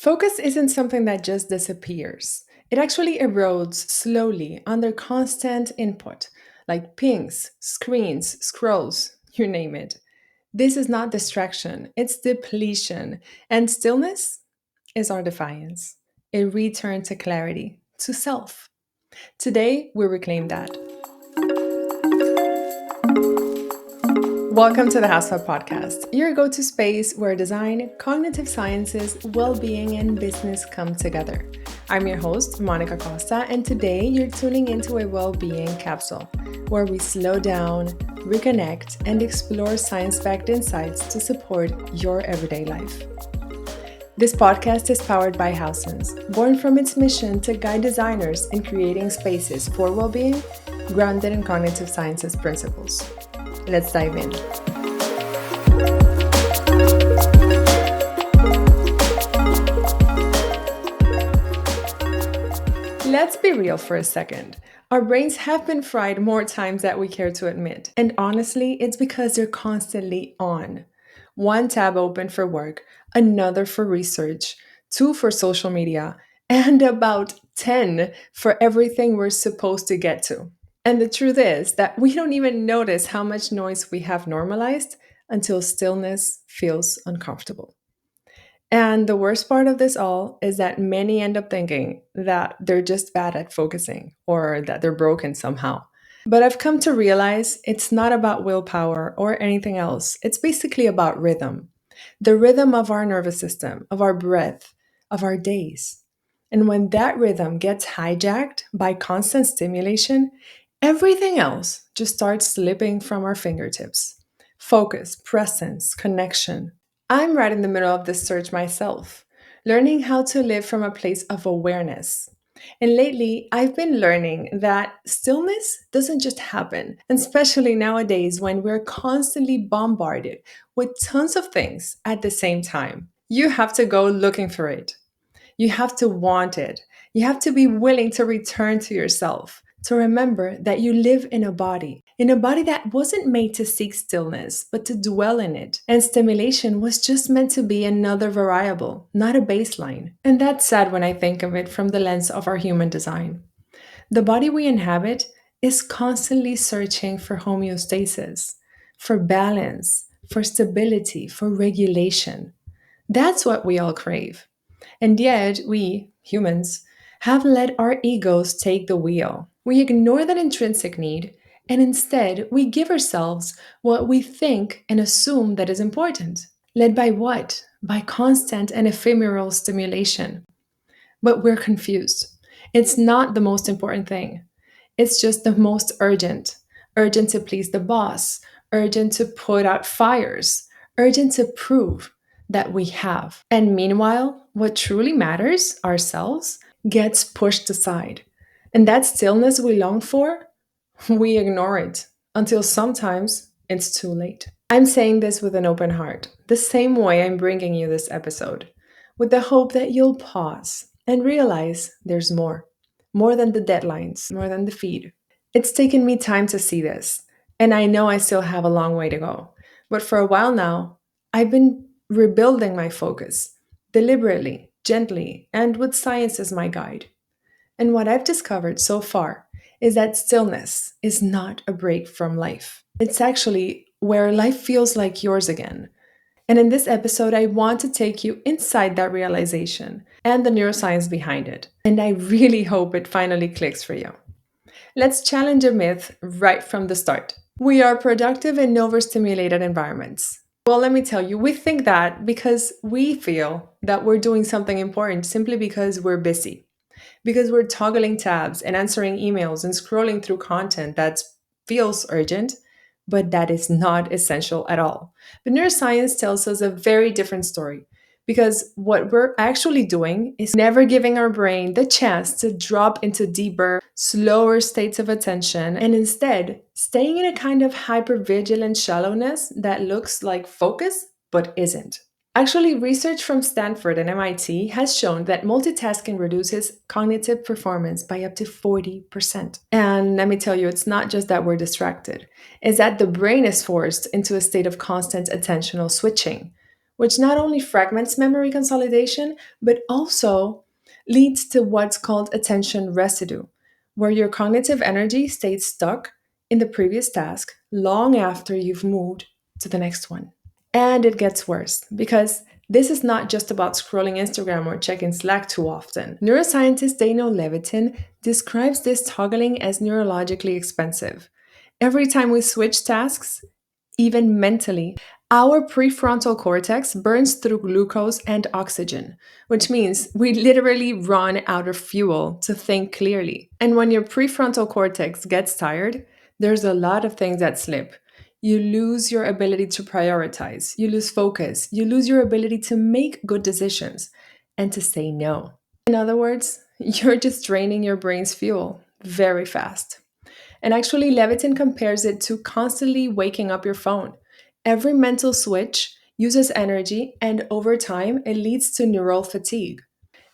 Focus isn't something that just disappears. It actually erodes slowly under constant input, like pings, screens, scrolls, you name it. This is not distraction, it's depletion. And stillness is our defiance. A return to clarity, to self. Today, we reclaim that. Welcome to the HAUS podcast, your go to space where design, cognitive sciences, well being, and business come together. I'm your host, Monica Costa, and today you're tuning into a well being capsule where we slow down, reconnect, and explore science backed insights to support your everyday life. This podcast is powered by HAUS, born from its mission to guide designers in creating spaces for well being grounded in cognitive sciences principles. Let's dive in. Let's be real for a second. Our brains have been fried more times than we care to admit. And honestly, it's because they're constantly on. One tab open for work, another for research, two for social media, and about 10 for everything we're supposed to get to. And the truth is that we don't even notice how much noise we have normalized until stillness feels uncomfortable. And the worst part of this all is that many end up thinking that they're just bad at focusing or that they're broken somehow. But I've come to realize it's not about willpower or anything else. It's basically about rhythm, the rhythm of our nervous system, of our breath, of our days. And when that rhythm gets hijacked by constant stimulation, everything else just starts slipping from our fingertips. Focus, presence, connection. I'm right in the middle of this search myself, learning how to live from a place of awareness. And lately, I've been learning that stillness doesn't just happen, and especially nowadays when we're constantly bombarded with tons of things at the same time. You have to go looking for it. You have to want it. You have to be willing to return to yourself, to remember that you live in a body that wasn't made to seek stillness, but to dwell in it. And stimulation was just meant to be another variable, not a baseline. And that's sad when I think of it from the lens of our human design. The body we inhabit is constantly searching for homeostasis, for balance, for stability, for regulation. That's what we all crave. And yet, we, humans, have let our egos take the wheel. We ignore that intrinsic need, and instead, we give ourselves what we think and assume that is important. Led by what? By constant and ephemeral stimulation. But we're confused. It's not the most important thing, it's just the most urgent. Urgent to please the boss, urgent to put out fires, urgent to prove that we have. And meanwhile, what truly matters, ourselves, gets pushed aside. And that stillness we long for, we ignore it until sometimes it's too late. I'm saying this with an open heart, the same way I'm bringing you this episode, with the hope that you'll pause and realize there's more than the deadlines, more than the feed. It's taken me time to see this, and I know I still have a long way to go. But for a while now, I've been rebuilding my focus, deliberately, gently, and with science as my guide. And what I've discovered so far is that stillness is not a break from life. It's actually where life feels like yours again. And in this episode, I want to take you inside that realization and the neuroscience behind it. And I really hope it finally clicks for you. Let's challenge a myth right from the start. We are productive in overstimulated environments. Well, let me tell you, we think that because we feel that we're doing something important simply because we're busy, because we're toggling tabs and answering emails and scrolling through content that feels urgent, but that is not essential at all. But neuroscience tells us a very different story because what we're actually doing is never giving our brain the chance to drop into deeper, slower states of attention and instead staying in a kind of hypervigilant shallowness that looks like focus but isn't. Actually, research from Stanford and MIT has shown that multitasking reduces cognitive performance by up to 40%. And let me tell you, it's not just that we're distracted, it's that the brain is forced into a state of constant attentional switching, which not only fragments memory consolidation, but also leads to what's called attention residue, where your cognitive energy stays stuck in the previous task long after you've moved to the next one. And it gets worse because this is not just about scrolling Instagram or checking Slack too often. Neuroscientist Daniel Levitin describes this toggling as neurologically expensive. Every time we switch tasks, even mentally, our prefrontal cortex burns through glucose and oxygen, which means we literally run out of fuel to think clearly. And when your prefrontal cortex gets tired, there's a lot of things that slip. You lose your ability to prioritize, you lose focus, you lose your ability to make good decisions and to say no. In other words, you're just draining your brain's fuel very fast. And actually, Levitin compares it to constantly waking up your phone. Every mental switch uses energy, and over time, it leads to neural fatigue.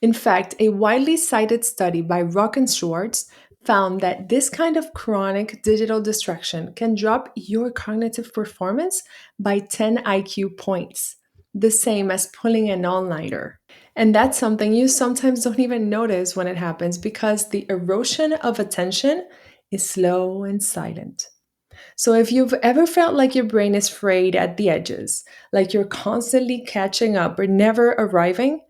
In fact, a widely cited study by Rock and Schwartz found that this kind of chronic digital distraction can drop your cognitive performance by 10 IQ points, the same as pulling an all nighter. And that's something you sometimes don't even notice when it happens because the erosion of attention is slow and silent. So, if you've ever felt like your brain is frayed at the edges, like you're constantly catching up or never arriving,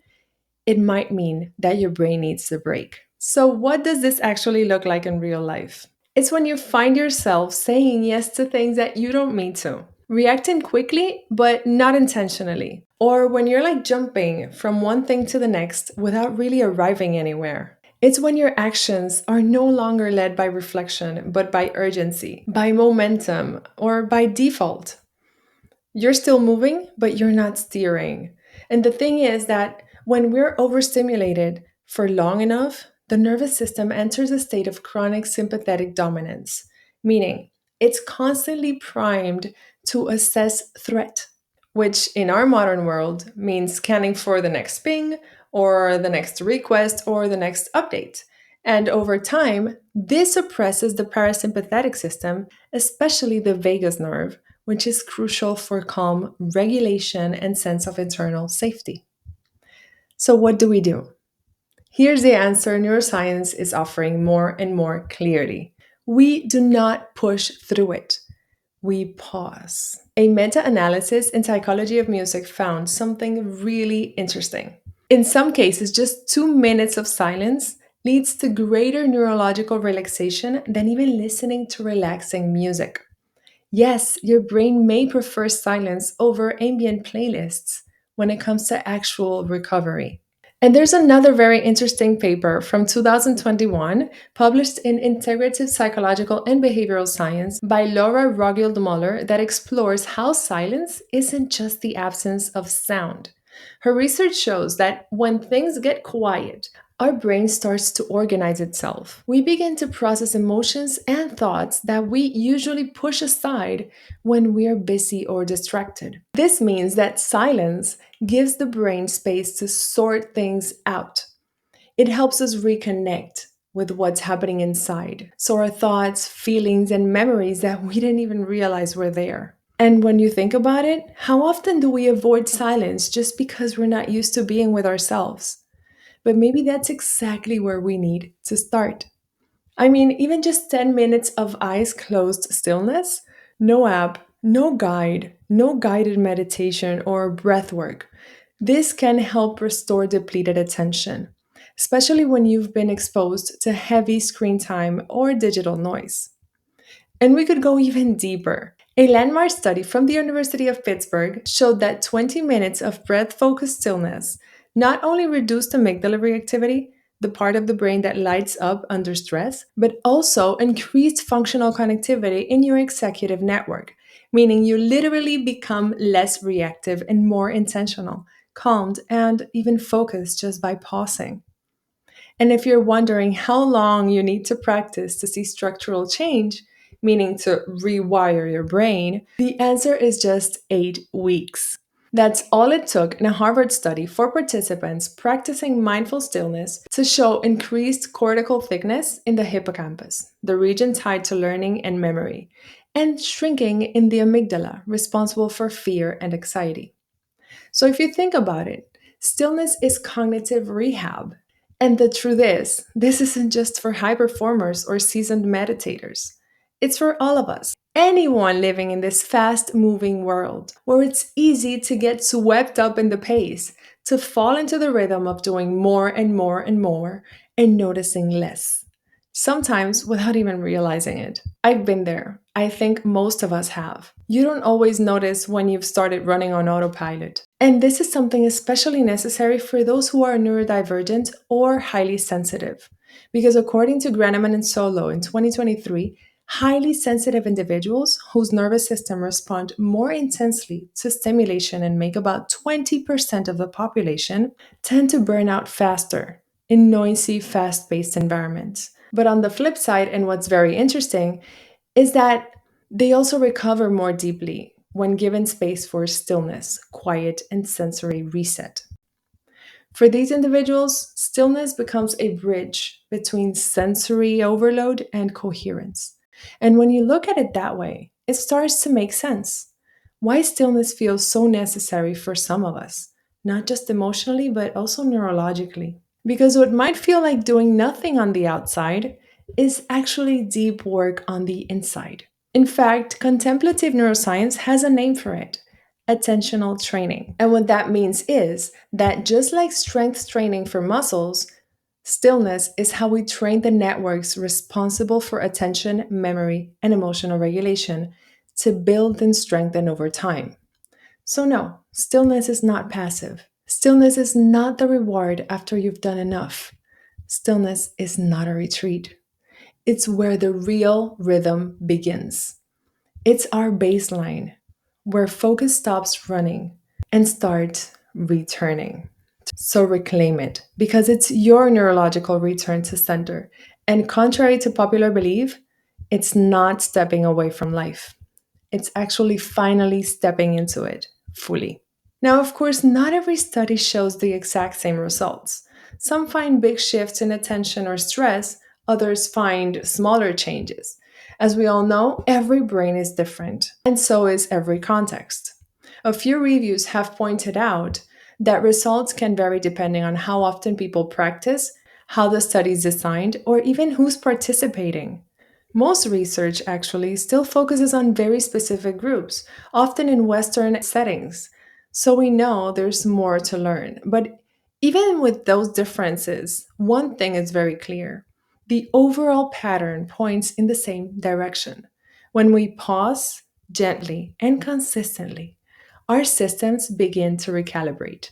it might mean that your brain needs a break. So, what does this actually look like in real life? It's when you find yourself saying yes to things that you don't mean to, reacting quickly but not intentionally, or when you're like jumping from one thing to the next without really arriving anywhere. It's when your actions are no longer led by reflection but by urgency, by momentum, or by default. You're still moving, but you're not steering. And the thing is that when we're overstimulated for long enough, the nervous system enters a state of chronic sympathetic dominance, meaning it's constantly primed to assess threat, which in our modern world means scanning for the next ping or the next request or the next update. And over time, this suppresses the parasympathetic system, especially the vagus nerve, which is crucial for calm, regulation, and sense of internal safety. So, what do we do? Here's the answer neuroscience is offering more and more clearly. We do not push through it. We pause. A meta analysis in psychology of music found something really interesting. In some cases, just 2 minutes of silence leads to greater neurological relaxation than even listening to relaxing music. Yes, your brain may prefer silence over ambient playlists when it comes to actual recovery. And there's another very interesting paper from 2021 published in Integrative Psychological and Behavioral Science by Laura Rogild-Muller that explores how silence isn't just the absence of sound. Her research shows that when things get quiet, our brain starts to organize itself. We begin to process emotions and thoughts that we usually push aside when we're busy or distracted. This means that silence gives the brain space to sort things out. It helps us reconnect with what's happening inside. So, our thoughts, feelings, and memories that we didn't even realize were there. And when you think about it, how often do we avoid silence just because we're not used to being with ourselves? But maybe that's exactly where we need to start. I mean, even just 10 minutes of eyes closed stillness, no app, no guide, no guided meditation or breath work. This can help restore depleted attention, especially when you've been exposed to heavy screen time or digital noise. And we could go even deeper. A landmark study from the University of Pittsburgh showed that 20 minutes of breath focused stillness not only reduced amygdala reactivity, the part of the brain that lights up under stress, but also increased functional connectivity in your executive network, meaning you literally become less reactive and more intentional, calmed, and even focused just by pausing. And if you're wondering how long you need to practice to see structural change, meaning to rewire your brain, the answer is just 8 weeks. That's all it took in a Harvard study for participants practicing mindful stillness to show increased cortical thickness in the hippocampus, the region tied to learning and memory, and shrinking in the amygdala, responsible for fear and anxiety. So if you think about it, stillness is cognitive rehab. And the truth is, this isn't just for high performers or seasoned meditators. It's for all of us. Anyone living in this fast moving world where it's easy to get swept up in the pace, to fall into the rhythm of doing more and more and more and noticing less. Sometimes without even realizing it. I've been there. I think most of us have. You don't always notice when you've started running on autopilot. And this is something especially necessary for those who are neurodivergent or highly sensitive. Because according to Graneman and Solo in 2023, highly sensitive individuals whose nervous system respond more intensely to stimulation and make about 20% of the population tend to burn out faster in noisy, fast paced environments. But on the flip side, and what's very interesting, is that they also recover more deeply when given space for stillness, quiet, and sensory reset. For these individuals, stillness becomes a bridge between sensory overload and coherence. And when you look at it that way, it starts to make sense. Why stillness feels so necessary for some of us, not just emotionally, but also neurologically. Because what might feel like doing nothing on the outside is actually deep work on the inside. In fact, contemplative neuroscience has a name for it: attentional training. And what that means is that just like strength training for muscles, stillness is how we train the networks responsible for attention, memory, and emotional regulation to build and strengthen over time. So, no, stillness is not passive. Stillness is not the reward after you've done enough. Stillness is not a retreat. It's where the real rhythm begins. It's our baseline, where focus stops running and starts returning. So reclaim it because it's your neurological return to center. And contrary to popular belief, it's not stepping away from life. It's actually finally stepping into it fully. Now, of course, not every study shows the exact same results. Some find big shifts in attention or stress, others find smaller changes. As we all know, every brain is different, and so is every context. A few reviews have pointed out that results can vary depending on how often people practice, how the study is designed, or even who's participating. Most research actually still focuses on very specific groups, often in Western settings. So we know there's more to learn. But even with those differences, one thing is very clear: the overall pattern points in the same direction. When we pause gently and consistently, our systems begin to recalibrate.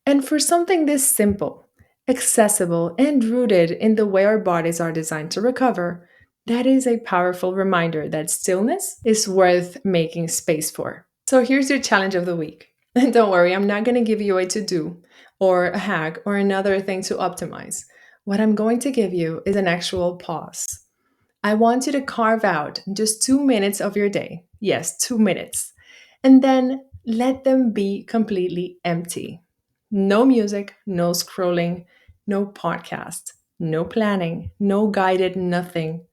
And for something this simple, accessible, and rooted in the way our bodies are designed to recover, that is a powerful reminder that stillness is worth making space for. So here's your challenge of the week. And don't worry, I'm not going to give you a to do or a hack or another thing to optimize. What I'm going to give you is an actual pause. I want you to carve out just 2 minutes of your day. Yes, 2 minutes. And then let them be completely empty. No music, no scrolling, no podcast, no planning, no guided nothing.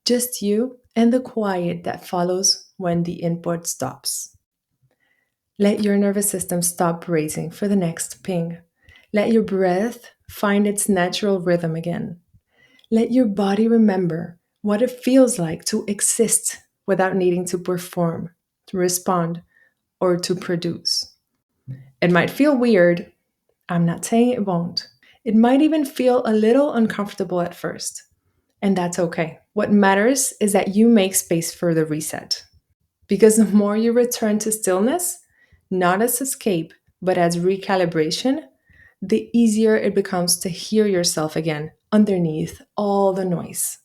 Just you and the quiet that follows when the input stops. Let your nervous system stop racing for the next ping. Let your breath find its natural rhythm again. Let your body remember what it feels like to exist without needing to perform, to respond, or to produce. It might feel weird. I'm not saying it won't. It might even feel a little uncomfortable at first. And that's okay. What matters is that you make space for the reset. Because the more you return to stillness, not as escape, but as recalibration, the easier it becomes to hear yourself again underneath all the noise.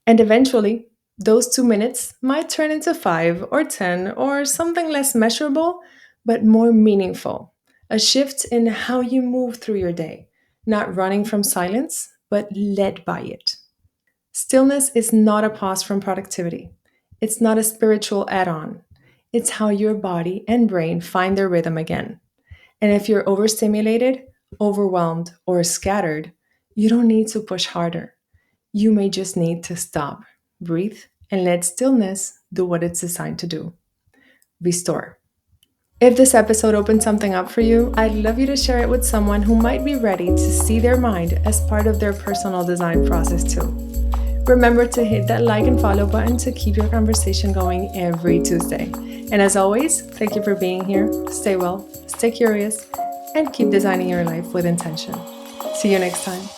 And eventually, those 2 minutes might turn into 5 or 10 or something less measurable, but more meaningful. A shift in how you move through your day, not running from silence, but led by it. Stillness is not a pause from productivity. It's not a spiritual add on. It's how your body and brain find their rhythm again. And if you're overstimulated, overwhelmed, or scattered, you don't need to push harder. You may just need to stop, breathe, and let stillness do what it's designed to do: restore. If this episode opened something up for you, I'd love you to share it with someone who might be ready to see their mind as part of their personal design process too. Remember to hit that like and follow button to keep your conversation going every Tuesday. And as always, thank you for being here. Stay well, stay curious, and keep designing your life with intention. See you next time.